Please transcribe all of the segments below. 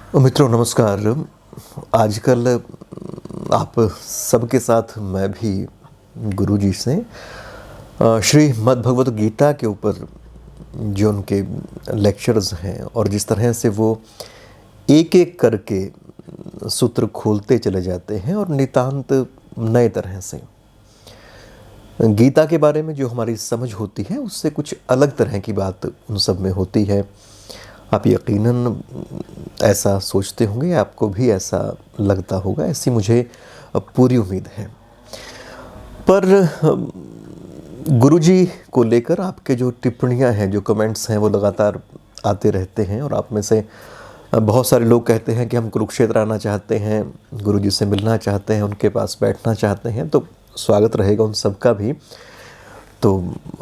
मित्रों नमस्कार। आजकल आप सबके साथ मैं भी गुरुजी से श्रीमद् भगवत गीता के ऊपर जो उनके लेक्चर्स हैं और जिस तरह से वो एक-एक करके सूत्र खोलते चले जाते हैं और नितांत नए तरह से गीता के बारे में जो हमारी समझ होती है उससे कुछ अलग तरह की बात उन सब में होती है। आप यकीनन ऐसा सोचते होंगे, आपको भी ऐसा लगता होगा, ऐसी मुझे पूरी उम्मीद है। पर गुरुजी को लेकर आपके जो टिप्पणियाँ हैं, जो कमेंट्स हैं, वो लगातार आते रहते हैं और आप में से बहुत सारे लोग कहते हैं कि हम कुरुक्षेत्र आना चाहते हैं, गुरुजी से मिलना चाहते हैं, उनके पास बैठना चाहते हैं। तो स्वागत रहेगा उन सबका भी। तो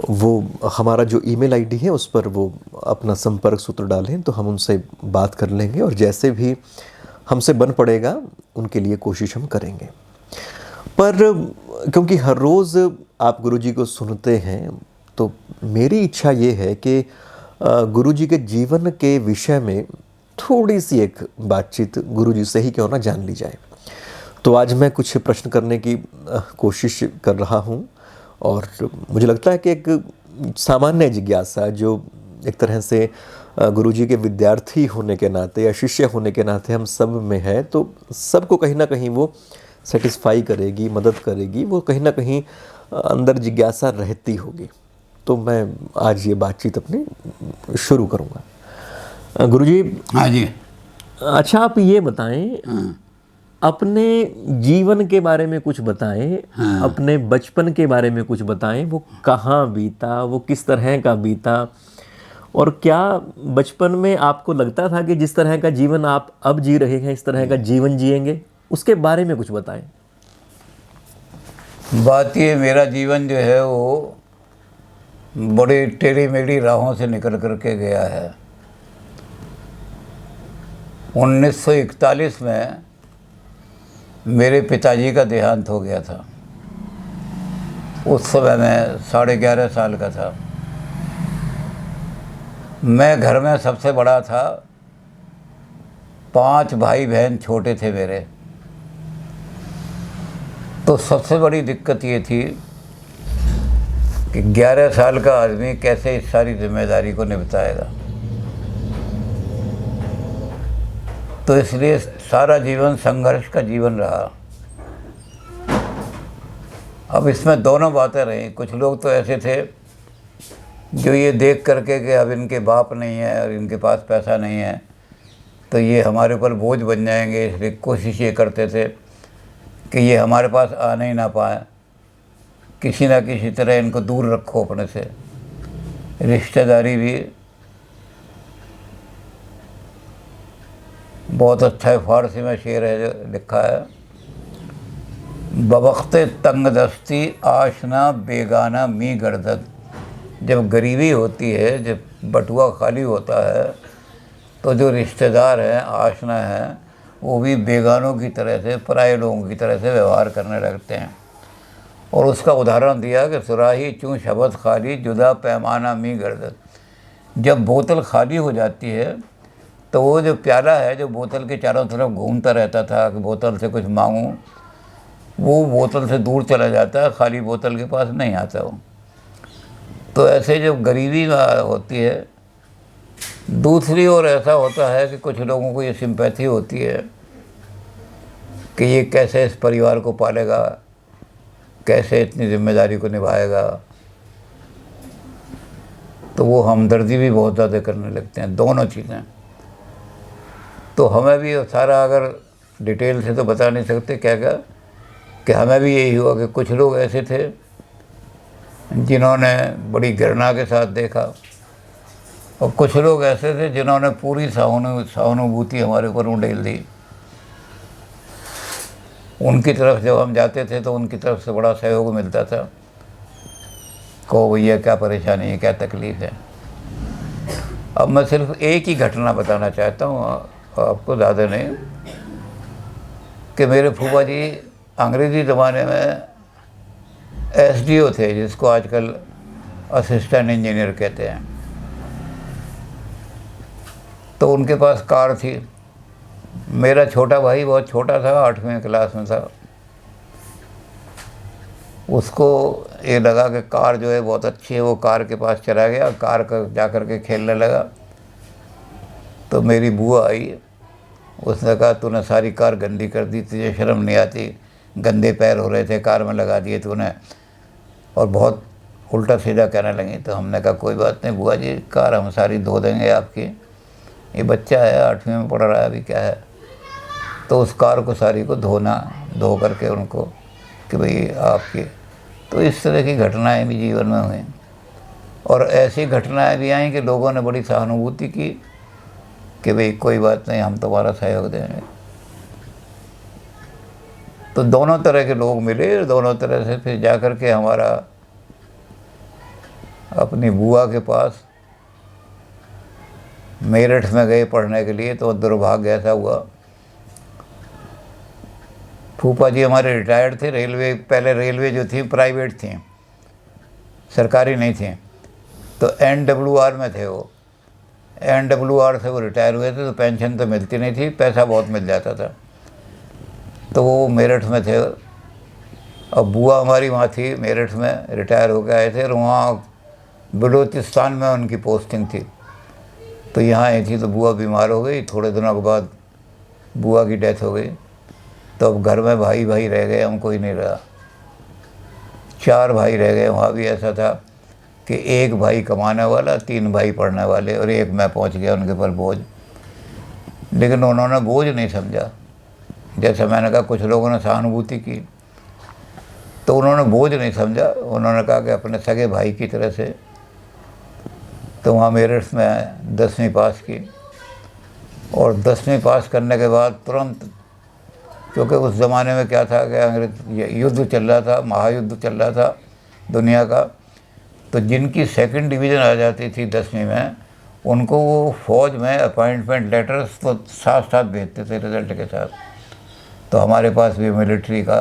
वो हमारा जो ईमेल आईडी है उस पर वो अपना संपर्क सूत्र डालें तो हम उनसे बात कर लेंगे और जैसे भी हमसे बन पड़ेगा उनके लिए कोशिश हम करेंगे। पर क्योंकि हर रोज़ आप गुरुजी को सुनते हैं तो मेरी इच्छा ये है कि गुरुजी के जीवन के विषय में थोड़ी सी एक बातचीत गुरुजी से ही क्यों ना जान ली जाए। तो आज मैं कुछ प्रश्न करने की कोशिश कर रहा हूँ और मुझे लगता है कि एक सामान्य जिज्ञासा जो एक तरह से गुरुजी के विद्यार्थी होने के नाते या शिष्य होने के नाते हम सब में है, तो सबको कहीं ना कहीं वो सेटिस्फाई करेगी, मदद करेगी, वो कहीं ना कहीं अंदर जिज्ञासा रहती होगी। तो मैं आज ये बातचीत अपनी शुरू करूँगा। गुरुजी। हाँ जी। अच्छा, आप ये बताएं, अपने जीवन के बारे में कुछ बताएं। अपने बचपन के बारे में कुछ बताएं। वो कहाँ बीता, वो किस तरह का बीता, और क्या बचपन में आपको लगता था कि जिस तरह का जीवन आप अब जी रहे हैं इस तरह का जीवन जिएंगे? उसके बारे में कुछ बताएं। बात ये, मेरा जीवन जो है वो बड़ी टेढ़ी मेढ़ी राहों से निकल करके गया है। 1941 में मेरे पिताजी का देहांत हो गया था। उस समय मैं 11.5 साल का था। मैं घर में सबसे बड़ा था। 5 भाई बहन छोटे थे मेरे। तो सबसे बड़ी दिक्कत ये थी कि 11 साल का आदमी कैसे इस सारी जिम्मेदारी को निपटाएगा। तो इसलिए सारा जीवन संघर्ष का जीवन रहा। अब इसमें दोनों बातें रहीं। कुछ लोग तो ऐसे थे जो ये देख करके कि अब इनके बाप नहीं है और इनके पास पैसा नहीं है तो ये हमारे ऊपर बोझ बन जाएंगे, इसलिए कोशिश ये करते थे कि ये हमारे पास आने ही ना पाए, किसी ना किसी तरह इनको दूर रखो अपने से। रिश्तेदारी भी बहुत अच्छा है, फारसी में शेर है जो लिखा है, बवख्ते तंग दस्ती आशना बेगाना मी गर्दत। जब गरीबी होती है, जब बटुआ खाली होता है तो जो रिश्तेदार हैं, आशना हैं, वो भी बेगानों की तरह से, पराये लोगों की तरह से व्यवहार करने लगते हैं। और उसका उदाहरण दिया कि सुराही चूँ शबत खाली जुदा पैमाना मी गर्दत। जब बोतल खाली हो जाती है तो वो जो प्याला है जो बोतल के चारों तरफ घूमता रहता था कि बोतल से कुछ मांगूं, वो बोतल से दूर चला जाता है, खाली बोतल के पास नहीं आता वो। तो ऐसे जब गरीबी होती है, दूसरी ओर ऐसा होता है कि कुछ लोगों को ये सिंपैथी होती है कि ये कैसे इस परिवार को पालेगा, कैसे इतनी जिम्मेदारी को निभाएगा। तो वो हमदर्दी भी बहुत ज़्यादा करने लगते हैं, दोनों चीज़ें। तो हमें भी सारा अगर डिटेल से तो बता नहीं सकते क्या क्या, कि हमें भी यही हुआ कि कुछ लोग ऐसे थे जिन्होंने बड़ी घृणा के साथ देखा और कुछ लोग ऐसे थे जिन्होंने पूरी सहानुभूति हमारे ऊपर उंडेल दी। उनकी तरफ जब हम जाते थे तो उनकी तरफ से बड़ा सहयोग मिलता था। कहो भैया क्या परेशानी है, क्या तकलीफ़ है। अब मैं सिर्फ एक ही घटना बताना चाहता हूँ, आपको ज़्यादा नहीं, कि मेरे फूफा जी अंग्रेज़ी ज़माने में एसडीओ थे, जिसको आजकल असिस्टेंट इंजीनियर कहते हैं। तो उनके पास कार थी मेरा छोटा भाई बहुत छोटा था, 8वीं क्लास में था। उसको ये लगा कि कार जो है बहुत अच्छी है, वो कार के पास चला गया, कार का जा कर के खेलने लगा। तो मेरी बुआ आई, उसने कहा तूने सारी कार गंदी कर दी, तुझे शर्म नहीं आती, गंदे पैर हो रहे थे कार में लगा दिए तूने, और बहुत उल्टा सीधा कहने लगी। तो हमने कहा कोई बात नहीं बुआ जी, कार हम सारी धो देंगे आपकी, ये बच्चा है 8वीं में पढ़ रहा है अभी, क्या है। तो उस कार को सारी को धो करके उनको कि भाई आपकी। तो इस तरह की घटनाएं भी जीवन में हुई, और ऐसी घटनाएं भी आई कि लोगों ने बड़ी सहानुभूति की कि भाई कोई बात नहीं, हम तुम्हारा सहयोग देंगे। तो दोनों तरह के लोग मिले, दोनों तरह से फिर जा कर के हमारा अपनी बुआ के पास मेरठ में गए पढ़ने के लिए। तो दुर्भाग्य ऐसा हुआ, फूफा जी हमारे रिटायर्ड थे, रेलवे, पहले रेलवे जो थी प्राइवेट थी, सरकारी नहीं थी। तो NWR में थे वो, NWR से वो रिटायर हुए थे। तो पेंशन तो मिलती नहीं थी, पैसा बहुत मिल जाता था। तो वो मेरठ में थे, अब बुआ हमारी वहाँ थी मेरठ में, रिटायर होकर आए थे, और वहाँ बलूचिस्तान में उनकी पोस्टिंग थी। तो यहाँ आई थी, तो बुआ बीमार हो गई, थोड़े दिनों के बाद बुआ की डेथ हो गई। तो अब घर में भाई भाई रह गए, हम कोई नहीं रहा, 4 भाई रह गए। वहाँ भी ऐसा था कि 1 भाई कमाने वाला, 3 भाई पढ़ने वाले, और 1 मैं पहुँच गया उनके पर बोझ। लेकिन उन्होंने बोझ नहीं समझा। जैसे मैंने कहा कुछ लोगों ने सहानुभूति की, तो उन्होंने बोझ नहीं समझा। उन्होंने कहा कि अपने सगे भाई की तरह से। तो वहाँ मेरठ में 10वीं पास की, और 10वीं पास करने के बाद तुरंत, क्योंकि उस ज़माने में क्या था कि अंग्रेज युद्ध चल रहा था, महायुद्ध चल रहा था दुनिया का। तो जिनकी 2nd डिवीज़न आ जाती थी 10वीं में, उनको वो फौज में अपॉइंटमेंट लेटर्स तो साथ साथ भेजते थे रिज़ल्ट के साथ। तो हमारे पास भी मिलिट्री का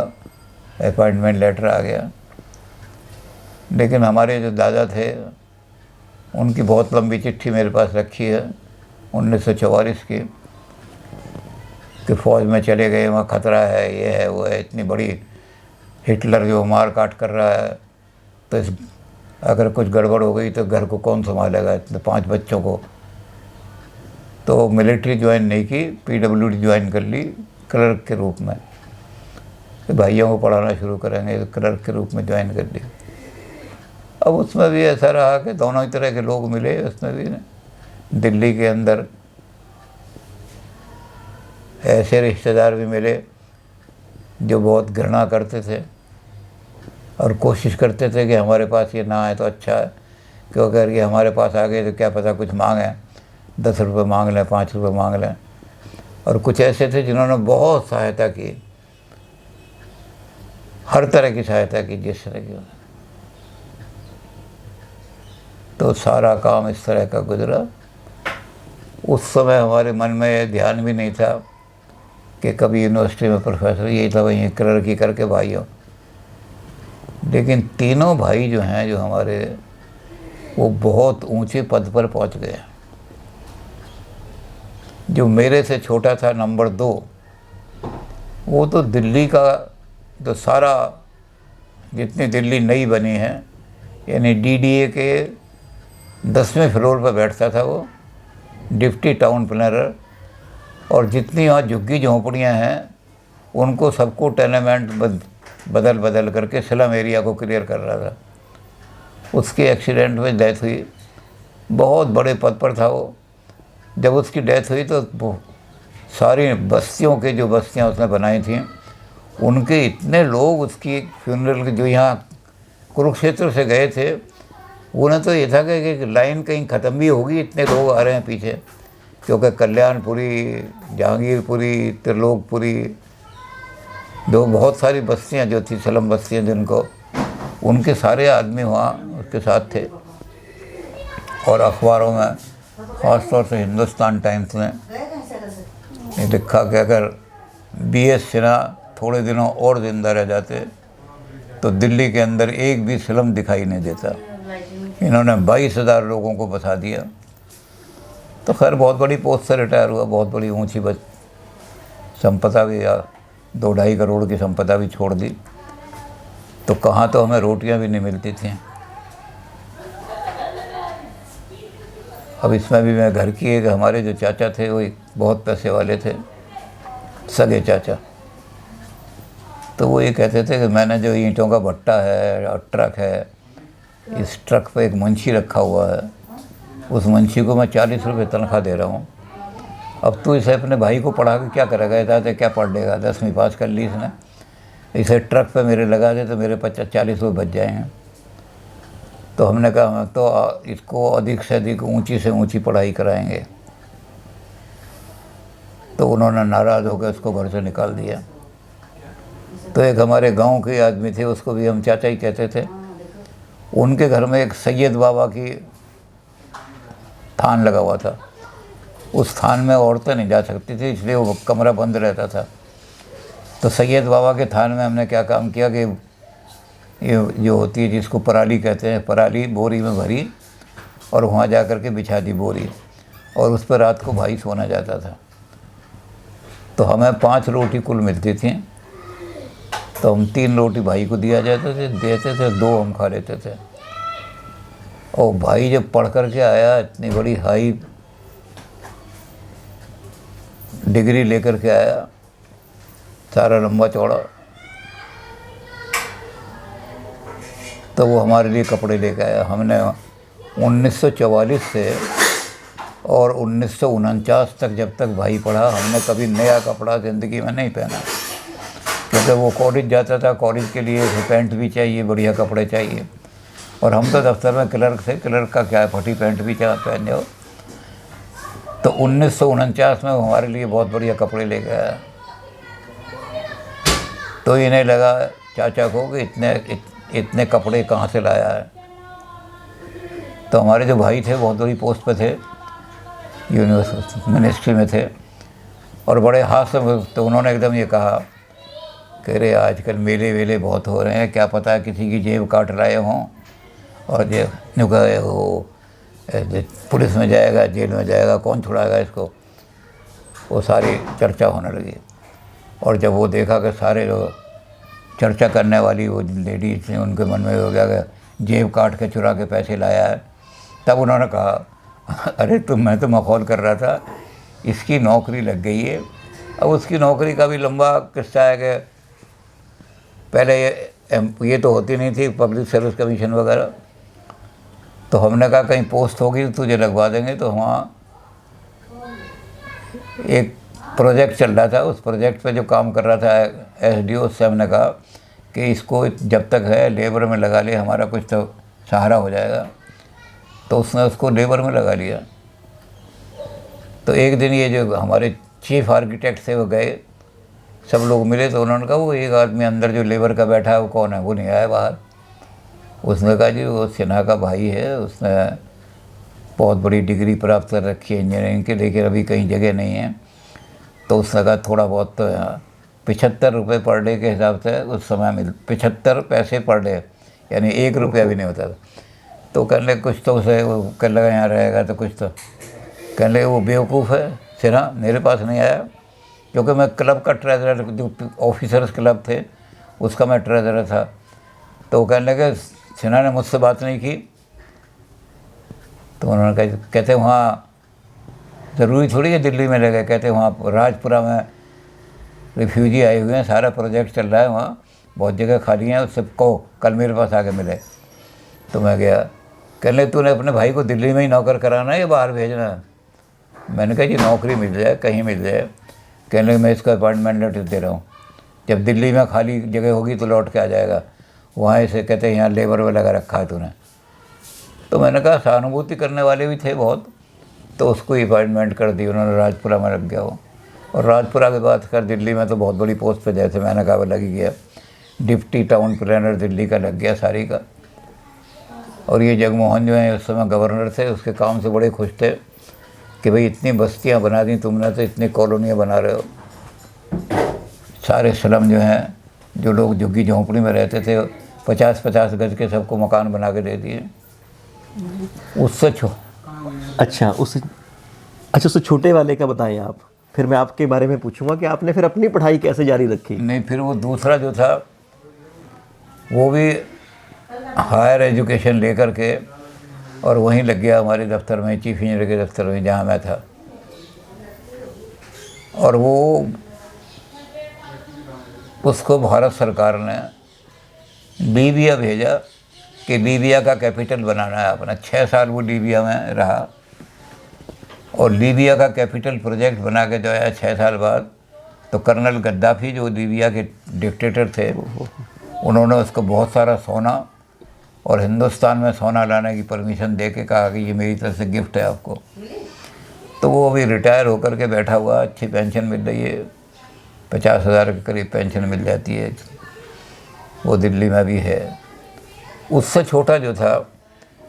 अपॉइंटमेंट लेटर आ गया। लेकिन हमारे जो दादा थे, उनकी बहुत लंबी चिट्ठी मेरे पास रखी है 1944 की, कि फ़ौज में चले गए, वहाँ खतरा है, ये है वो है, इतनी बड़ी हिटलर जो मार काट कर रहा है, तो इस अगर कुछ गड़बड़ हो गई तो घर को कौन संभालेगा, इतने 5 बच्चों को। तो मिलिट्री ज्वाइन नहीं की, PWD ज्वाइन कर ली क्लर्क के रूप में, तो भाइयों को पढ़ाना शुरू करेंगे, तो क्लर्क के रूप में ज्वाइन कर ली। अब उसमें भी ऐसा रहा कि दोनों ही तरह के लोग मिले उसमें भी। दिल्ली के अंदर ऐसे रिश्तेदार भी मिले जो बहुत घृणा करते थे और कोशिश करते थे कि हमारे पास ये ना आए तो अच्छा है, क्योंकि अगर ये हमारे पास आ गए तो क्या पता कुछ मांगें, 10 रुपये मांग लें, 5 रुपये मांग लें। और कुछ ऐसे थे जिन्होंने बहुत सहायता की, हर तरह की सहायता की जिस तरह की। तो सारा काम इस तरह का गुजरा। उस समय हमारे मन में ये ध्यान भी नहीं था कि कभी यूनिवर्सिटी में प्रोफेसर, यही था वहीं क्लर्की करके भाइयों। लेकिन तीनों भाई जो हैं जो हमारे, वो बहुत ऊंचे पद पर पहुंच गए। जो मेरे से छोटा था नंबर 2, वो तो दिल्ली का तो सारा, जितनी दिल्ली नई बनी है, यानी DDA के 10वें फ्लोर पर बैठता था वो, डिप्टी टाउन प्लानर। और जितनी वहाँ झुग्गी झोंपड़ियाँ हैं, उनको सबको टेनेमेंट बदल बदल करके स्लम एरिया को क्लियर कर रहा था। उसके एक्सीडेंट में डेथ हुई, बहुत बड़े पद पर था वो। जब उसकी डेथ हुई तो सारी बस्तियों के, जो बस्तियाँ उसने बनाई थी, उनके इतने लोग उसकी फ्यूनरल के, जो यहाँ कुरुक्षेत्र से गए थे, उन्हें तो ये था कि लाइन कहीं ख़त्म भी होगी, इतने लोग आ रहे हैं पीछे। क्योंकि कल्याणपुरी, जहांगीरपुरी, त्रिलोकपुरी, जो बहुत सारी बस्तियां जो थी, स्लम बस्तियां जिनको, उनके सारे आदमी वहाँ उसके साथ थे। और अखबारों में, ख़ास तौर से हिंदुस्तान टाइम्स में ये लिखा कि अगर BS सिन्हा थोड़े दिनों और ज़िंदा रह जाते तो दिल्ली के अंदर एक भी स्लम दिखाई नहीं देता। इन्होंने 22,000 लोगों को बसा दिया। तो खैर बहुत बड़ी पोस्ट से रिटायर हुआ, बहुत बड़ी ऊंची संपदा भी 2-2.5 करोड़ की संपदा भी छोड़ दी, तो कहाँ तो हमें रोटियां भी नहीं मिलती थी। अब इसमें भी मैं घर की एक, हमारे जो चाचा थे वो एक बहुत पैसे वाले थे, सगे चाचा, तो वो ये कहते थे कि मैंने जो ईंटों का भट्टा है और ट्रक है, इस ट्रक पे एक मुंशी रखा हुआ है, उस मुंशी को मैं 40 रुपये तनख्वाह दे रहा हूँ। अब तू इसे अपने भाई को पढ़ा के क्या करेगा? इतना क्या पढ़ लेगा? 10वीं पास कर ली इसने, इसे ट्रक पे मेरे लगा दे तो मेरे 40 रुपये बच जाएंगे। तो हमने कहा तो इसको अधिक से अधिक ऊंची से ऊंची पढ़ाई कराएंगे। तो उन्होंने नाराज़ होकर उसको घर से निकाल दिया। तो एक हमारे गांव के आदमी थे, उसको भी हम चाचा ही कहते थे, उनके घर में एक सैयद बाबा की थान लगा हुआ था। उस थान में औरतें नहीं जा सकती थी, इसलिए वो कमरा बंद रहता था। तो सैयद बाबा के थान में हमने क्या काम किया कि ये जो होती है जिसको पराली कहते हैं, पराली बोरी में भरी और वहाँ जा कर के बिछा दी बोरी, और उस पर रात को भाई सोना जाता था। तो हमें 5 रोटी कुल मिलती थी, तो हम 3 रोटी भाई को देते थे, 2 हम खा लेते थे। और भाई जब पढ़ कर के आया, इतनी बड़ी हाई डिग्री लेकर के आया, सारा लंबा चौड़ा, तो वो हमारे लिए कपड़े लेकर आया। हमने 1944 से और 1949 तक, जब तक भाई पढ़ा, हमने कभी नया कपड़ा ज़िंदगी में नहीं पहना, क्योंकि वो कॉलेज जाता था, कॉलेज के लिए पैंट भी चाहिए, बढ़िया कपड़े चाहिए, और हम तो दफ्तर में क्लर्क थे, क्लर्क का क्या फटी पैंट भी क्या पहने हो। तो 1949 में वो हमारे लिए बहुत बढ़िया कपड़े ले गया। तो इन्हें लगा चाचा को कि इतने कपड़े कहाँ से लाया है। तो हमारे जो भाई थे बहुत बड़ी पोस्ट पे थे, यूनिवर्सिटी मिनिस्ट्री में थे, और बड़े हाथ से, तो उन्होंने एकदम ये कहा कि अरे आजकल मेले वेले बहुत हो रहे हैं, क्या पता किसी की जेब काट लाए हों और जेब गए हो, पुलिस में जाएगा, जेल में जाएगा, कौन छुड़ाएगा इसको। वो सारी चर्चा होने लगी, और जब वो देखा कि सारे लोग चर्चा करने वाली वो लेडीज थी, उनके मन में हो गया कि जेब काट के चुरा के पैसे लाया है, तब उन्होंने कहा अरे मैं तो मखौल कर रहा था, इसकी नौकरी लग गई है। अब उसकी नौकरी का भी लंबा किस्सा है कि पहले ये तो होती नहीं थी पब्लिक सर्विस कमीशन वगैरह, तो हमने कहा कहीं पोस्ट होगी तो तुझे लगवा देंगे। तो वहाँ एक प्रोजेक्ट चल रहा था, उस प्रोजेक्ट पे जो काम कर रहा था एसडीओ से हमने कहा कि इसको जब तक है लेबर में लगा ले, हमारा कुछ तो सहारा हो जाएगा। तो उसने उसको लेबर में लगा लिया। तो एक दिन ये जो हमारे चीफ आर्किटेक्ट थे वो गए, सब लोग मिले, तो उन्होंने कहा वो एक आदमी अंदर जो लेबर का बैठा है वो कौन है? वो नहीं आया बाहर। उसने कहा जी वो सिन्हा का भाई है, उसने बहुत बड़ी डिग्री प्राप्त कर रखी है इंजीनियरिंग की, लेकिन अभी कहीं जगह नहीं है। तो उसने कहा थोड़ा बहुत तो 75 रुपये पर डे के हिसाब से उस समय 75 पैसे पर डे, यानी 1 रुपया भी नहीं होता था। तो कहने लगे कुछ तो उसे वो कर लगा यहाँ रहेगा तो कुछ तो, कहने लगे वो बेवकूफ़ है सिन्हा, मेरे पास नहीं आया, क्योंकि मैं क्लब का ट्रेजरर, जो ऑफिसर्स क्लब थे उसका मैं ट्रेजरर था। तो वो कहने लगे सिन्हा ने मुझसे बात नहीं की। तो उन्होंने कहते वहाँ ज़रूरी थोड़ी है दिल्ली में लगे, कहते वहाँ राजपुरा में रिफ्यूजी आए हुए हैं, सारा प्रोजेक्ट चल रहा है वहाँ, बहुत जगह खाली हैं, उससे कहो कल मेरे पास आके मिले। तो मैं गया, कहने लगे तूने अपने भाई को दिल्ली में ही नौकर कराना है या बाहर भेजना है? मैंने कहा जी नौकरी मिल जाए, कहीं मिल जाए। कहने लगे मैं इसका अपॉइंटमेंट लेटर दे रहा हूँ, जब दिल्ली में खाली जगह होगी तो लौट के आ जाएगा। वहाँ इसे कहते हैं यहाँ लेबर में लगा रखा है तूने। तो मैंने कहा सहानुभूति करने वाले भी थे बहुत, तो उसको अपॉइंटमेंट कर दी उन्होंने, राजपुरा में लग गया वो। और राजपुरा के बाद कर दिल्ली में तो बहुत बड़ी पोस्ट पे जैसे मैंने कहा लग ही गया, डिप्टी टाउन प्लानर दिल्ली का लग गया सारी का। और ये जगमोहन जो है उस समय गवर्नर थे, उसके काम से बड़े खुश थे कि भाई इतनी बस्तियाँ बना दी तुमने, तो इतनी कॉलोनियाँ बना रहे हो। सारे स्लम जो हैं, जो लोग झुग्गी झोंपड़ी में रहते थे, 50-50 गज के सबको मकान बना के दे दिए। उससे अच्छा उससे छोटे वाले का बताएं आप। फिर मैं आपके बारे में पूछूंगा कि आपने फिर अपनी पढ़ाई कैसे जारी रखी। नहीं, फिर वो दूसरा जो था वो भी हायर एजुकेशन लेकर के और वहीं लग गया हमारे दफ्तर में, चीफ इंजीनियर के दफ्तर में जहाँ मैं था। और वो उसको भारत सरकार ने लीबिया भेजा कि लीबिया का कैपिटल बनाना है अपना। 6 साल वो लीबिया में रहा और लीबिया का कैपिटल प्रोजेक्ट बना के जो आया 6 साल बाद, तो कर्नल गद्दाफी जो लीबिया के डिक्टेटर थे, उन्होंने उसको बहुत सारा सोना और हिंदुस्तान में सोना लाने की परमिशन दे के कहा कि ये मेरी तरफ से गिफ्ट है आपको। तो वो अभी रिटायर होकर के बैठा हुआ, अच्छी पेंशन मिल रही है, 50,000 के करीब पेंशन मिल जाती है, वो दिल्ली में भी है। उससे छोटा जो था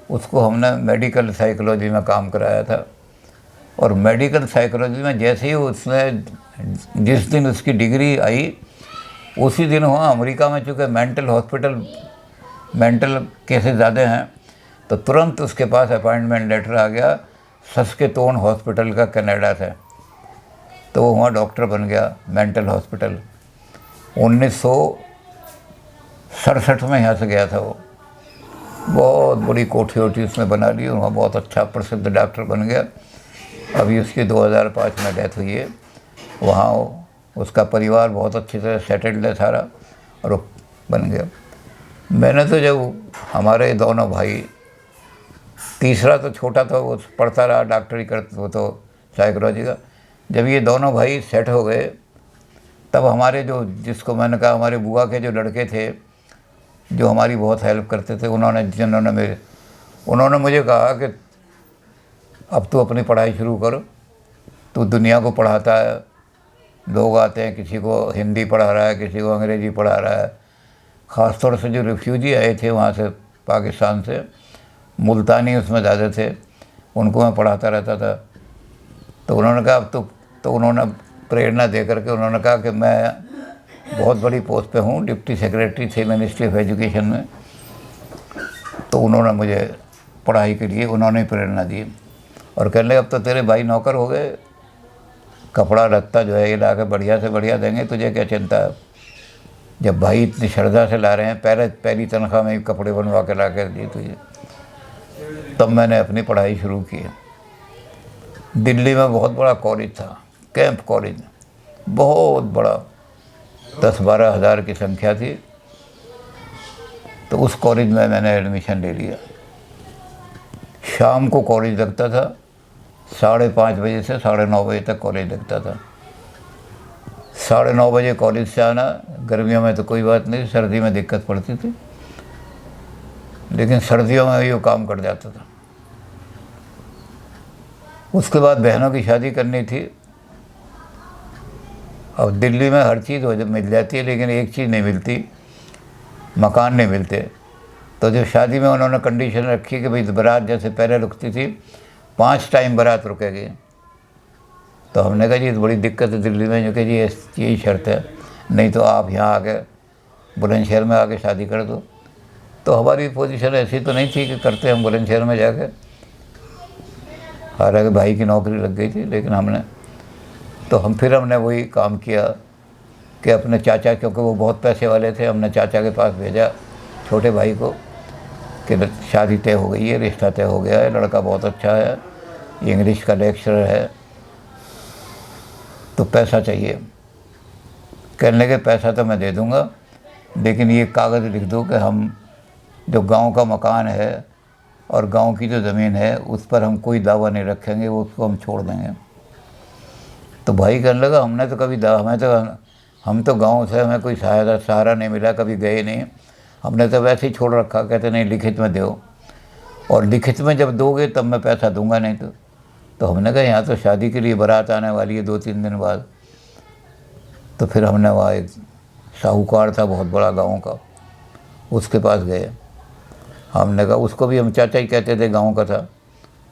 उसको हमने मेडिकल साइकोलॉजी में काम कराया था। और मेडिकल साइकोलॉजी में जैसे ही उसने, जिस दिन उसकी डिग्री आई उसी दिन वहाँ अमेरिका में, चूँकि मेंटल केसेस ज़्यादा हैं, तो तुरंत उसके पास अपॉइंटमेंट लेटर आ गया सस्केतोन हॉस्पिटल का, कनाडा से। तो वो वहाँ डॉक्टर बन गया मेंटल हॉस्पिटल। 1967 में यहाँ से गया था वो। बहुत बड़ी कोठी वोठी उसने बना ली और वहाँ बहुत अच्छा प्रसिद्ध डॉक्टर बन गया। अभी उसकी 2005 में डेथ हुई है। वहाँ उसका परिवार बहुत अच्छी तरह सेटल्ड है सारा, और वो बन गया। मैंने तो जब हमारे दोनों भाई, तीसरा तो छोटा था, वो पढ़ता रहा, डॉक्टरी करता, वो तो साइकोलॉजी का। जब ये दोनों भाई सेट हो गए तब हमारे जो, जिसको मैंने कहा हमारे बुआ के जो लड़के थे जो हमारी बहुत हेल्प करते थे, उन्होंने मुझे कहा कि अब तू अपनी पढ़ाई शुरू कर, तू दुनिया को पढ़ाता है, लोग आते हैं, किसी को हिंदी पढ़ा रहा है, किसी को अंग्रेज़ी पढ़ा रहा है। ख़ास तौर से जो रिफ्यूजी आए थे वहाँ से, पाकिस्तान से, मुल्तानी उसमें ज़्यादा थे, उनको मैं पढ़ाता रहता था। तो उन्होंने कहा अब तो उन्होंने प्रेरणा दे करके उन्होंने कहा कि मैं बहुत बड़ी पोस्ट पे हूँ, डिप्टी सेक्रेटरी थे मिनिस्ट्री ऑफ एजुकेशन में। तो उन्होंने मुझे पढ़ाई के लिए उन्होंने प्रेरणा दी और कहने लगे अब तो तेरे भाई नौकर हो गए, कपड़ा लत्ता जो है ये ला के बढ़िया से बढ़िया देंगे, तुझे क्या चिंता है। जब भाई इतनी श्रद्धा से ला रहे हैं, पहली तनख्वाह में ही कपड़े बनवा के ला कर दी तुझे। तब मैंने अपनी पढ़ाई शुरू की। दिल्ली में बहुत बड़ा कॉलेज था, कैंप कॉलेज, बहुत बड़ा, 10-12 हज़ार की संख्या थी। तो उस कॉलेज में मैंने एडमिशन ले लिया। शाम को कॉलेज लगता था, 5:30 बजे से 9:30 बजे तक कॉलेज लगता था। 9:30 बजे कॉलेज से आना, गर्मियों में तो कोई बात नहीं, सर्दी में दिक्कत पड़ती थी, लेकिन सर्दियों में भी वो काम कर जाता था। उसके बाद बहनों की शादी करनी थी। अब दिल्ली में हर चीज़ मिल जाती है, लेकिन एक चीज़ नहीं मिलती, मकान नहीं मिलते। तो जो शादी में उन्होंने कंडीशन रखी कि भाई बारात जैसे पहले रुकती थी, 5 टाइम बारात रुकेगी। तो हमने कहा जी तो बड़ी दिक्कत है दिल्ली में, जो कि जी यही शर्त है, नहीं तो आप यहाँ आके बुलंदशहर में आके शादी कर दो। तो हमारी पोजीशन ऐसी तो नहीं थी कि करते हम बुलंदशहर में जाके, हालांकि भाई की नौकरी लग गई थी, लेकिन हमने वही काम किया कि अपने चाचा, क्योंकि वो बहुत पैसे वाले थे, हमने चाचा के पास भेजा छोटे भाई को कि शादी तय हो गई है, रिश्ता तय हो गया है, लड़का बहुत अच्छा है, इंग्लिश का लेक्चरर है, तो पैसा चाहिए। कहने लगे पैसा तो मैं दे दूँगा, लेकिन ये कागज़ लिख दो कि हम जो गांव का मकान है और गांव की जो ज़मीन है उस पर हम कोई दावा नहीं रखेंगे, वो उसको हम छोड़ देंगे। तो भाई कहने लगा हमने तो कभी हम तो गांव से हमें कोई सहारा नहीं मिला, कभी गए नहीं, हमने तो वैसे ही छोड़ रखा। कहते नहीं लिखित में दो, और लिखित में जब दोगे तब मैं पैसा दूंगा, नहीं तो हमने कहा यहाँ तो शादी के लिए बारात आने वाली है 2-3 दिन बाद। तो फिर हमने वहाँ एक साहूकार था बहुत बड़ा गाँव का, उसके पास गए। हमने कहा, उसको भी हम चाचा ही कहते थे, गाँव का था,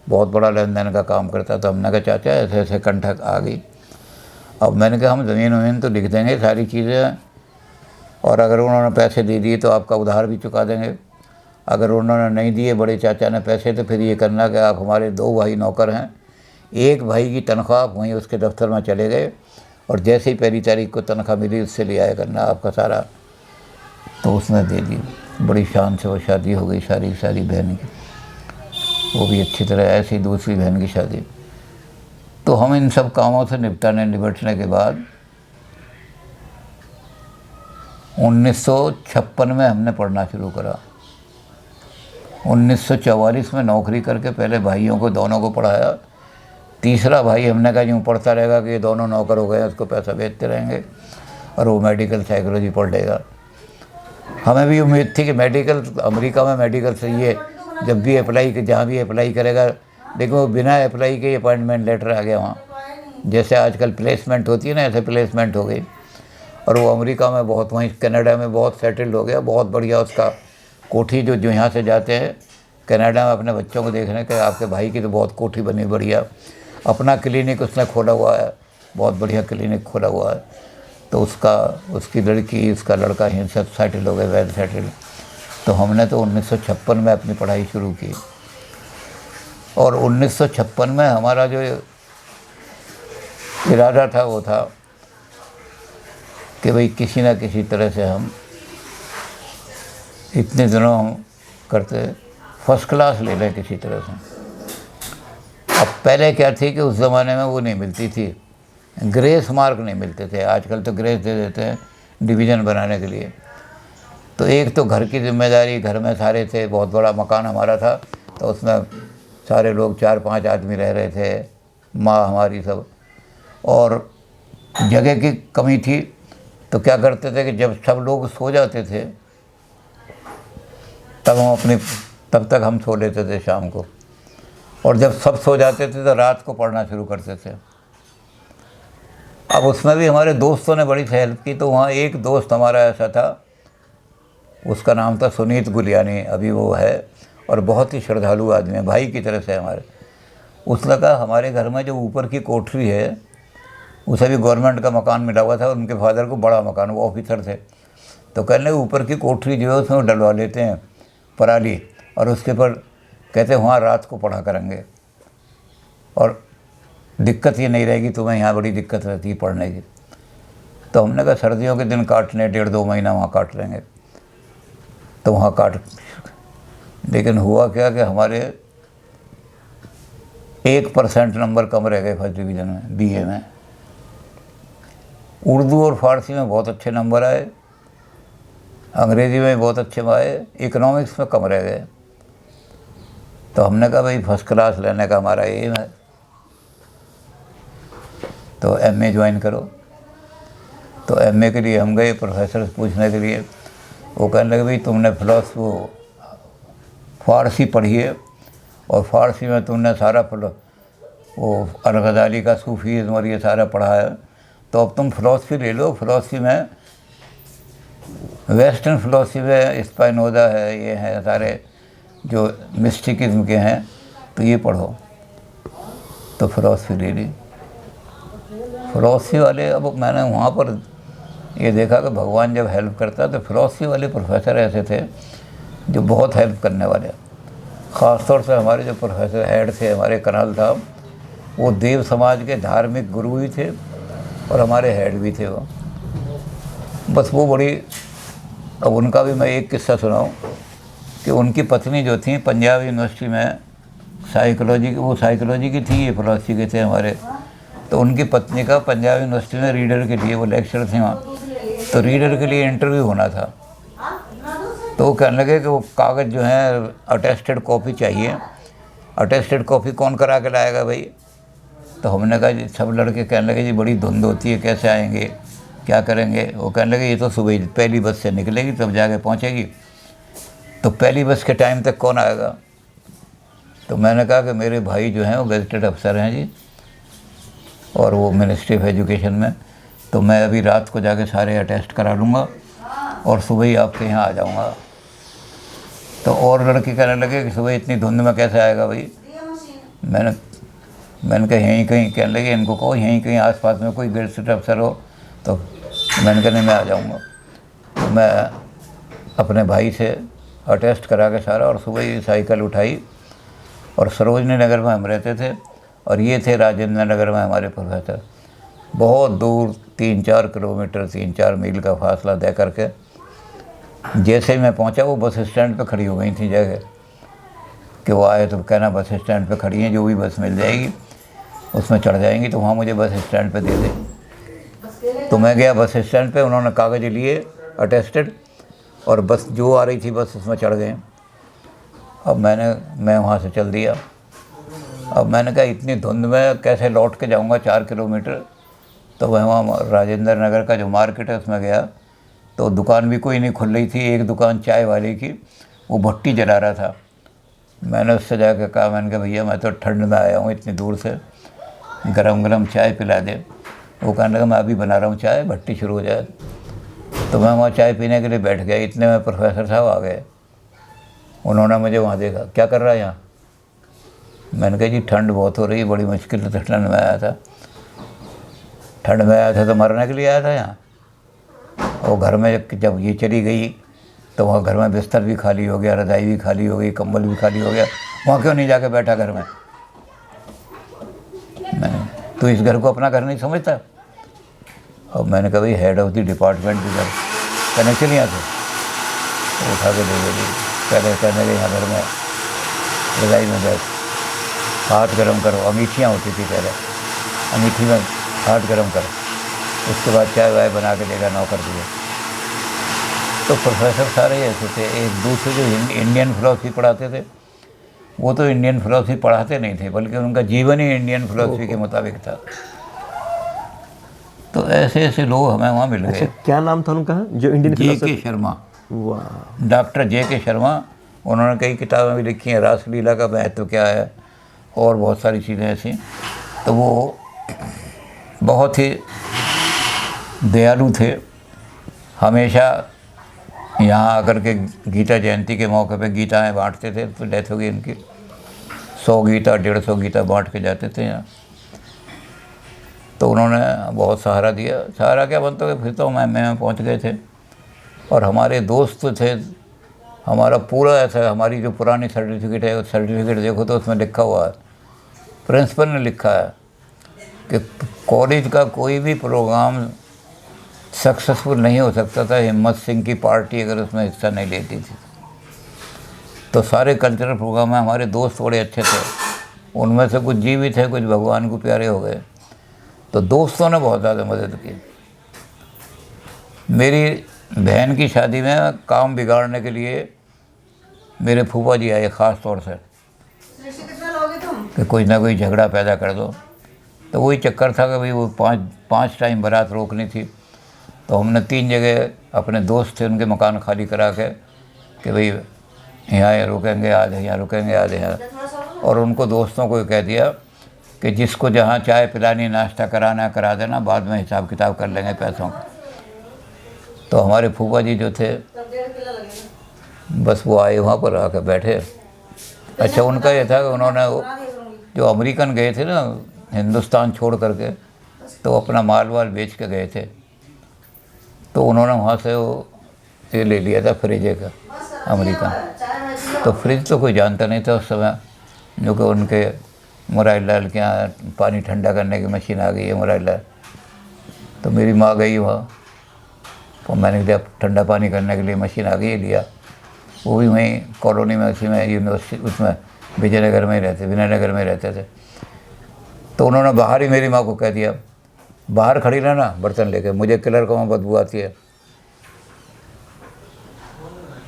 बहुत बड़ा लेन देन का काम करता था। हमने कहा चाचा ऐसे ऐसे कंठक आ गई। अब मैंने कहा हम ज़मीन वमीन तो लिख देंगे, सारी चीज़ें, और अगर उन्होंने पैसे दे दिए तो आपका उधार भी चुका देंगे। अगर उन्होंने नहीं दिए, बड़े चाचा ने पैसे, तो फिर ये करना कि आप हमारे 2 भाई नौकर हैं, एक भाई की तनख्वाह वहीं उसके दफ्तर में चले गए और जैसे ही पहली तारीख को तनख्वाह मिली उससे ले आया करना आपका सारा, तो उसने दे दी। बड़ी शान से वो शादी हो गई सारी बहन की, वो भी अच्छी तरह। ऐसी दूसरी बहन की शादी। तो हम इन सब कामों से निपटने के बाद 1956 में हमने पढ़ना शुरू करा। 1944 में नौकरी करके पहले भाइयों को दोनों को पढ़ाया। तीसरा भाई हमने कहा यूँ पढ़ता रहेगा कि ये दोनों नौकर हो गए, उसको पैसा भेजते रहेंगे और वो मेडिकल साइकोलॉजी पढ़ लेगा। हमें भी उम्मीद थी कि मेडिकल, अमेरिका में मेडिकल सही है, जब भी अप्लाई, जहाँ भी अप्लाई करेगा, लेकिन वो बिना अप्लाई के अपॉइंटमेंट लेटर आ गया वहाँ। जैसे आजकल प्लेसमेंट होती है ना, ऐसे प्लेसमेंट हो गई। और वो अमेरिका में बहुत, वहीं कनाडा में बहुत सेटल्ड हो गया, बहुत बढ़िया उसका कोठी। जो यहाँ से जाते हैं कनाडा में अपने बच्चों को देखने के, आपके भाई की तो बहुत कोठी बनी बढ़िया। अपना क्लिनिक उसने खोला हुआ है, बहुत बढ़िया क्लिनिक खोला हुआ है। तो उसकी लड़की, उसका लड़का यहीं सब सेटल हो गए, वेल सेटल। तो हमने तो 1956 में अपनी पढ़ाई शुरू की। और 1956 में हमारा जो इरादा था वो था कि भाई किसी ना किसी तरह से हम इतने दिनों हम करते फर्स्ट क्लास ले लें किसी तरह से। अब पहले क्या थी कि उस ज़माने में वो नहीं मिलती थी, ग्रेस मार्क नहीं मिलते थे। आजकल तो ग्रेस दे देते हैं डिवीज़न बनाने के लिए। तो एक तो घर की जिम्मेदारी, घर में सारे थे, बहुत बड़ा मकान हमारा था, तो उसमें सारे लोग 4-5 आदमी रह रहे थे, माँ हमारी सब। और जगह की कमी थी, तो क्या करते थे कि जब सब लोग सो जाते थे तब तक हम सो लेते थे शाम को। और जब सब सो जाते थे तो रात को पढ़ना शुरू करते थे। अब उसमें भी हमारे दोस्तों ने बड़ी हेल्प की। तो वहाँ एक दोस्त हमारा ऐसा था, उसका नाम था सुनीत गुलियानी, अभी वो है, और बहुत ही श्रद्धालु आदमी है, भाई की तरह से हमारे। उसने कहा हमारे घर में जो ऊपर की कोठरी है, उसे भी गवर्नमेंट का मकान मिला हुआ था, उनके फादर को बड़ा मकान, वो ऑफिसर थे। तो कहने ऊपर की कोठरी जो है उसमें डलवा लेते हैं पराली, और उसके पर कहते हैं वहाँ रात को पढ़ा करेंगे और दिक्कत ये नहीं रहेगी तुम्हें, यहाँ बड़ी दिक्कत रहती है पढ़ने की। तो हमने कहा सर्दियों के दिन काटने 1.5-2 महीना वहाँ काट लेंगे। तो वहाँ काट, लेकिन हुआ क्या कि हमारे 1% नंबर कम रह गए फर्स्ट डिवीज़न में, बीए में। उर्दू और फ़ारसी में बहुत अच्छे नंबर आए, अंग्रेज़ी में बहुत अच्छे आए, इकोनॉमिक्स में कम रह गए। तो हमने कहा भाई फर्स्ट क्लास लेने का हमारा एम है, तो एमए ज्वाइन करो। तो एमए के लिए हम गए प्रोफेसर से पूछने के लिए। वो कहने लगे भाई तुमने फ़ारसी पढ़ी है और फ़ारसी में तुमने सारा वो अल-गज़ाली का सूफीज़्म और ये सारा पढ़ा है, तो अब तुम फ़िलॉसफी ले लो। फ़िलॉसफी में वेस्टर्न फ़िलॉसफी में स्पाइनोज़ा है, ये है सारे जो मिस्टिकिज्म के हैं, तो ये पढ़ो। तो फ़िलॉसफी ले ली। फ़िलॉसफी वाले, अब मैंने वहाँ पर ये देखा कि भगवान जब हेल्प करता है तो फ़िलॉसफी वाले प्रोफेसर ऐसे थे जो बहुत हेल्प करने वाले। ख़ास तौर से हमारे जो प्रोफेसर हेड थे, हमारे कनाल साहब, वो देव समाज के धार्मिक गुरु भी थे और हमारे हेड भी थे वो। बस वो बड़ी, अब उनका भी मैं एक किस्सा सुनाऊं कि उनकी पत्नी जो थी पंजाब यूनिवर्सिटी में साइकोलॉजी की थी, ये फ़िलॉसफी के थे हमारे। तो उनकी पत्नी का पंजाब यूनिवर्सिटी में रीडर के लिए, वो लेक्चर थे वहाँ, तो रीडर के लिए इंटरव्यू होना था। तो वो कहने लगे कि वो कागज़ जो है अटेस्टेड कॉपी चाहिए। अटेस्टेड कॉपी कौन करा के लाएगा भाई? तो हमने कहा जी, सब लड़के कहने लगे जी बड़ी धुंध होती है, कैसे आएंगे, क्या करेंगे? वो कहने लगे ये तो सुबह पहली बस से निकलेगी तब जाके पहुँचेगी, तो पहली बस के टाइम तक कौन आएगा? तो मैंने कहा कि मेरे भाई जो हैं वो गज़टेड अफसर हैं जी, और वो मिनिस्ट्री ऑफ एजुकेशन में, तो मैं अभी रात को जाके सारे अटेस्ट करा लूँगा और सुबह ही आपके यहाँ आ जाऊँगा। तो और लड़के कहने लगे कि सुबह इतनी धुंध में कैसे आएगा भाई? मैंने कहा यहीं कहीं, कहने लगे इनको कहो यहीं कहीं आसपास में कोई गज़टेड अफसर हो। तो मैंने कहा नहीं मैं आ जाऊँगा। तो मैं अपने भाई से अटेस्ट करा के सारा, और सुबह ही साइकिल उठाई और सरोजनी नगर में हम रहते थे, और ये थे राजेंद्र नगर में हमारे प्रोफेसर। बहुत दूर 3-4 किलोमीटर 3-4 मील का फासला तय करके जैसे ही मैं पहुंचा, वो बस स्टैंड पे खड़ी हो गई थी जगह कि वो आए तो कहना बस स्टैंड पे खड़ी हैं, जो भी बस मिल जाएगी उसमें चढ़ जाएंगी, तो वहाँ मुझे बस स्टैंड पे दे दे। तो मैं गया बस स्टैंड पे, उन्होंने कागज़ लिए अटेस्टेड, और बस जो आ रही थी बस उसमें चढ़ गए। अब मैं वहाँ से चल दिया। अब मैंने कहा इतनी धुंध में कैसे लौट के जाऊँगा 4 किलोमीटर। तो मैं वहाँ राजेंद्र नगर का जो मार्केट है उसमें गया, तो दुकान भी कोई नहीं खुल रही थी। एक दुकान चाय वाले की, वो भट्टी जला रहा था। मैंने उससे जाकर कहा, मैंने कहा भैया मैं तो ठंड में आया हूँ इतनी दूर से, गरम गरम चाय पिला दे। वो कहने लगा मैं अभी बना रहा हूँ चाय, भट्टी शुरू हो जाए। तो मैं वहाँ चाय पीने के लिए बैठ गया। इतने में प्रोफेसर साहब आ गए। उन्होंने मुझे वहाँ देखा, क्या कर रहा है यहाँ? मैंने कहा जी ठंड बहुत हो रही है, बड़ी मुश्किल से ठंड में आया था। ठंड में आया था तो मरने के लिए आया था यहाँ? और घर में जब ये चली गई तो वहाँ घर में बिस्तर भी खाली हो गया, रज़ाई भी खाली हो गई, कंबल भी खाली हो गया। वहाँ क्यों नहीं जाके बैठा घर में? मैंने, तो इस घर को अपना घर नहीं समझता? और मैंने कहा भाई हेड ऑफ द डिपार्टमेंट की घर, कहने चलिए यहाँ से। तो उठा के दे दी। कहने के यहाँ घर में रज़ाई में बैठ, हाथ गर्म करो। अंगीठियाँ होती थी पहले, अंगीठी में हाथ गर्म करो। उसके बाद चाय वाय बना के देगा नौकर दिए। तो प्रोफेसर सारे ऐसे थे। एक दूसरे जो इंडियन फिलॉसफी पढ़ाते थे, वो तो इंडियन फिलॉसफी पढ़ाते नहीं थे, बल्कि उनका जीवन ही इंडियन फिलॉसफी के मुताबिक था। तो ऐसे ऐसे लोग हमें वहाँ मिल गए। क्या नाम था उनका जो इंडियन J.K. शर्मा, वाह, डॉक्टर J.K. शर्मा। उन्होंने कई किताबें भी लिखी हैं, रासलीला का महत्व क्या है और बहुत सारी चीज़ें ऐसी। तो वो बहुत ही दयालु थे। हमेशा यहाँ आकर के गीता जयंती के मौके पे गीताएँ बांटते थे। तो डेथ हो गई इनकी, 100 गीता 150 गीता बांट के जाते थे यहाँ। तो उन्होंने बहुत सहारा दिया। सहारा क्या बनता है, फिर तो मैं पहुँच गए थे। और हमारे दोस्त थे, हमारा पूरा ऐसा, हमारी जो पुरानी सर्टिफिकेट है, उस सर्टिफिकेट देखो तो उसमें लिखा हुआ है, प्रिंसिपल ने लिखा है कि कॉलेज का कोई भी प्रोग्राम सक्सेसफुल नहीं हो सकता था हिम्मत सिंह की पार्टी अगर उसमें हिस्सा नहीं लेती थी। तो सारे कल्चरल प्रोग्राम में हमारे दोस्त बड़े अच्छे थे। उनमें से कुछ जीवित है, कुछ भगवान को प्यारे हो गए। तो दोस्तों ने बहुत ज़्यादा मदद की। मेरी बहन की शादी में काम बिगाड़ने के लिए मेरे फूफा जी आए ख़ास तौर से कि कोई ना कोई झगड़ा पैदा कर दो। तो वही चक्कर था कि भाई वो पाँच टाइम बारात रोकनी थी। तो हमने 3 जगह, अपने दोस्त थे उनके मकान खाली करा के कि भाई यहाँ रुकेंगे आज, यहाँ रुकेंगे आज, यहाँ। और उनको दोस्तों को कह दिया कि जिसको जहाँ चाय पिलानी, नाश्ता कराना करा देना, बाद में हिसाब किताब कर लेंगे पैसों का। तो हमारे फूफा जी जो थे, बस वो आए वहाँ पर आकर बैठे। अच्छा, उनका ये था कि उन्होंने जो अमेरिकन गए थे ना हिंदुस्तान छोड़ करके, तो अपना माल वाल बेच के गए थे। तो उन्होंने वहाँ से वो ये ले लिया था फ्रिज का, अमेरिकन। तो फ्रिज तो कोई जानता नहीं था उस समय, जो कि उनके मुरारी लाल के यहाँ पानी ठंडा करने की मशीन आ गई है मुरारी लाल। तो मेरी माँ गई वहाँ, तो मैंने जब ठंडा पानी करने के लिए मशीन आ गई, लिया। वो भी वहीं कॉलोनी में, उसी में यूनिवर्सिटी, उसमें विजयनगर में ही रहते, विनयनगर में रहते थे। तो उन्होंने बाहर ही मेरी माँ को कह दिया, बाहर खड़ी रहना बर्तन लेके, मुझे किलर को वहाँ बदबू आती है।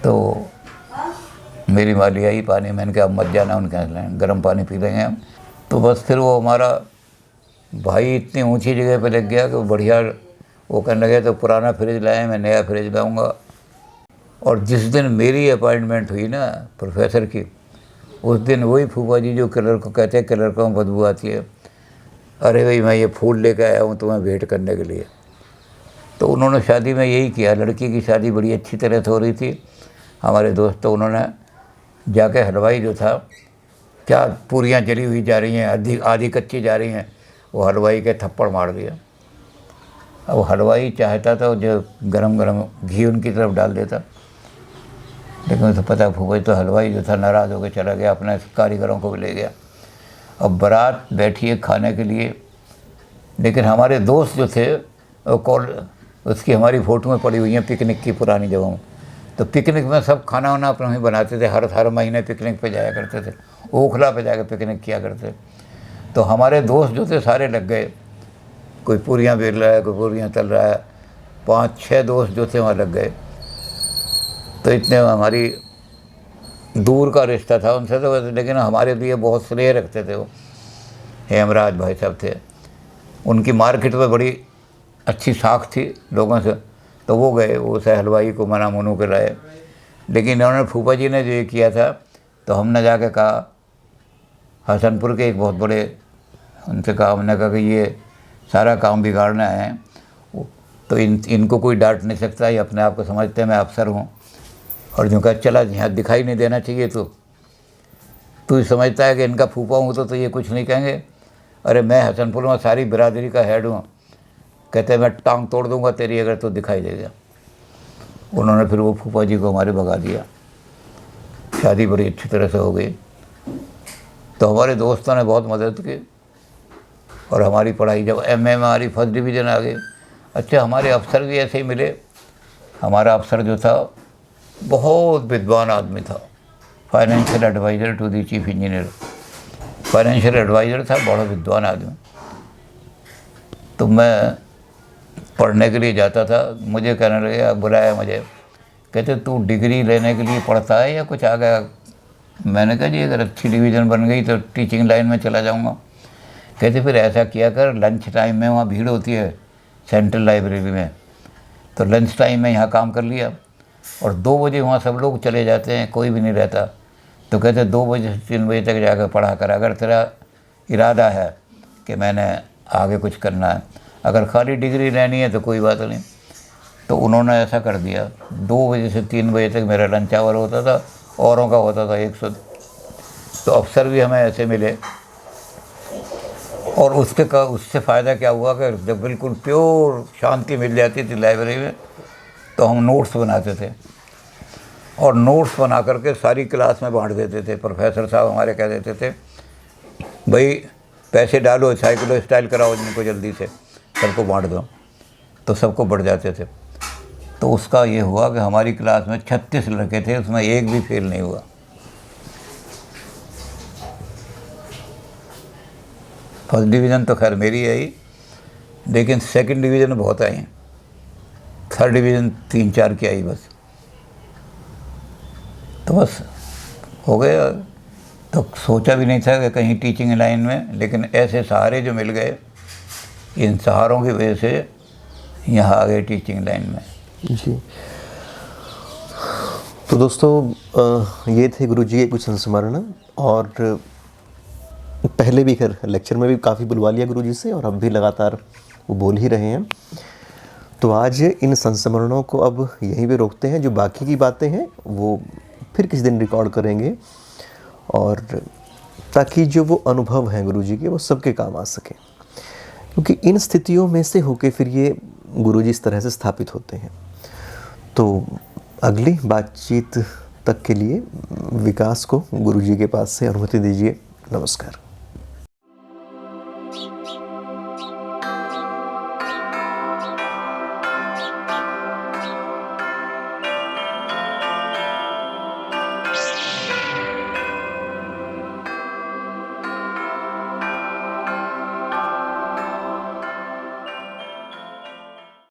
तो मेरी माँ ले आई पानी। मैंने कहा अब मत जाना उनके यहाँ, गर्म पानी पी लेंगे हम। तो बस फिर वो हमारा भाई इतनी ऊंची जगह पे लग गया कि वो बढ़िया, वो कहने लगे तो पुराना फ्रिज लाए, मैं नया फ्रिज लाऊंगा। और जिस दिन मेरी अपॉइंटमेंट हुई ना प्रोफेसर की, उस दिन वही फूफा जी जो किलर को कहते हैं किलर को बदबू आती है, अरे भाई मैं ये फूल लेकर आया हूँ तुम्हें भेंट करने के लिए। तो उन्होंने शादी में यही किया। लड़की की शादी बड़ी अच्छी तरह से हो रही थी। हमारे दोस्त, तो उन्होंने जाके हलवाई जो था, क्या पूरियाँ जली हुई जा रही हैं, आधी कच्ची जा रही हैं, वो हलवाई के थप्पड़ मार दिया। अब हलवाई चाहता था जो गरम गरम घी उनकी तरफ डाल देता, लेकिन तो पता फूफा तो हलवाई जो था नाराज़ होकर चला गया, अपने कारीगरों को भी ले गया। अब बारात बैठी है खाने के लिए, लेकिन हमारे दोस्त जो थे वो कॉल उसकी हमारी फ़ोटो में पड़ी हुई हैं पिकनिक की पुरानी जगहों। तो पिकनिक में सब खाना वाना अपना ही बनाते थे, हर महीने पिकनिक पे जाया करते थे, ओखला पे जाकर पिकनिक किया करते। तो हमारे दोस्त जो थे सारे लग गए, कोई पूरियाँ बेल रहा है, कोई पूरियाँ तल रहा है, 5-6 दोस्त जो थे वहाँ लग गए। तो इतने हमारी दूर का रिश्ता था उनसे तो, लेकिन हमारे लिए बहुत स्नेह रखते थे वो। हेमराज भाई साहब थे, उनकी मार्केट में बड़ी अच्छी साख थी लोगों से, तो वो गए, वो उसे हलवाई को मना मुनू के लाए। लेकिन इन्होंने फूफा जी ने जो ये किया था, तो हमने जाके कहा हसनपुर के एक बहुत बड़े, उनसे कहा, हमने कहा कि ये सारा काम बिगाड़ना है, तो इनको कोई डांट नहीं सकता, ये अपने आप को समझते हैं मैं अफसर हूँ। और जो कहा चला यहाँ दिखाई नहीं देना चाहिए, तू समझता है कि इनका फूफा हूँ तो ये कुछ नहीं कहेंगे। अरे मैं हसनपुर में सारी बिरादरी का हेड हूँ। कहते मैं टांग तोड़ दूंगा तेरी अगर तो दिखाई देगा। उन्होंने फिर वो फूफा जी को हमारे भगा दिया। शादी बड़ी अच्छी तरह से हो गई। तो हमारे दोस्तों ने बहुत मदद की, और हमारी पढ़ाई जब एमए में हमारी फर्स्ट डिवीज़न आ गई। अच्छा, हमारे अफसर भी ऐसे ही मिले। हमारा अफसर जो था बहुत विद्वान आदमी था, financial adviser to the chief engineer, financial adviser था, बड़ा विद्वान आदमी। तो मैं पढ़ने के लिए जाता था, मुझे कहने लगे, बुलाया मुझे, कहते तू डिग्री लेने के लिए पढ़ता है या कुछ आ गया? मैंने कहा जी अगर अच्छी डिवीज़न बन गई तो टीचिंग लाइन में चला जाऊंगा। कहते फिर ऐसा किया कर, लंच टाइम में वहाँ भीड़ होती है सेंट्रल लाइब्रेरी में, तो लंच टाइम में यहाँ काम कर लिया, और 2 बजे वहाँ सब लोग चले जाते हैं, कोई भी नहीं रहता। तो कहते 2 बजे से 3 बजे तक जाकर पढ़ा कर, अगर तेरा इरादा है कि मैंने आगे कुछ करना है, अगर खाली डिग्री लेनी है तो कोई बात नहीं। तो उन्होंने ऐसा कर दिया, 2 बजे से 3 बजे तक मेरा लंच आवर होता था, औरों का होता था 100। तो अफसर भी हमें ऐसे मिले, और उससे फ़ायदा क्या हुआ कि जब बिल्कुल प्योर शांति मिल जाती थी लाइब्रेरी में, तो हम नोट्स बनाते थे, और नोट्स बना करके सारी क्लास में बांट देते थे। प्रोफेसर साहब हमारे कह देते थे भाई पैसे डालो, साइकिलो स्टाइल कराओ इनको जल्दी से, सबको बांट दो, तो सबको बढ़ जाते थे। तो उसका ये हुआ कि हमारी क्लास में 36 लड़के थे, उसमें एक भी फेल नहीं हुआ। फर्स्ट डिवीज़न तो खैर मेरी है ही, लेकिन सेकंड डिवीज़न बहुत आई हैं, थर्ड डिवीज़न 3-4 की आई बस। तो बस हो गया। तो सोचा भी नहीं था कि कहीं टीचिंग लाइन में, लेकिन ऐसे सहारे जो मिल गए, इन सहारों की वजह से यहाँ आ गए टीचिंग लाइन में। जी। तो दोस्तों ये थे गुरुजी के कुछ संस्मरण, और पहले भी खैर लेक्चर में भी काफ़ी बुलवा लिया गुरुजी से, और अब भी लगातार वो बोल ही रहे हैं। तो आज इन संस्मरणों को अब यहीं पे रोकते हैं। जो बाकी की बातें हैं वो फिर किसी दिन रिकॉर्ड करेंगे, और ताकि जो वो अनुभव हैं गुरुजी के वो सबके काम आ सके, क्योंकि इन स्थितियों में से होके फिर ये गुरुजी इस तरह से स्थापित होते हैं। तो अगली बातचीत तक के लिए विकास को गुरुजी के पास से अनुमति दीजिए। नमस्कार।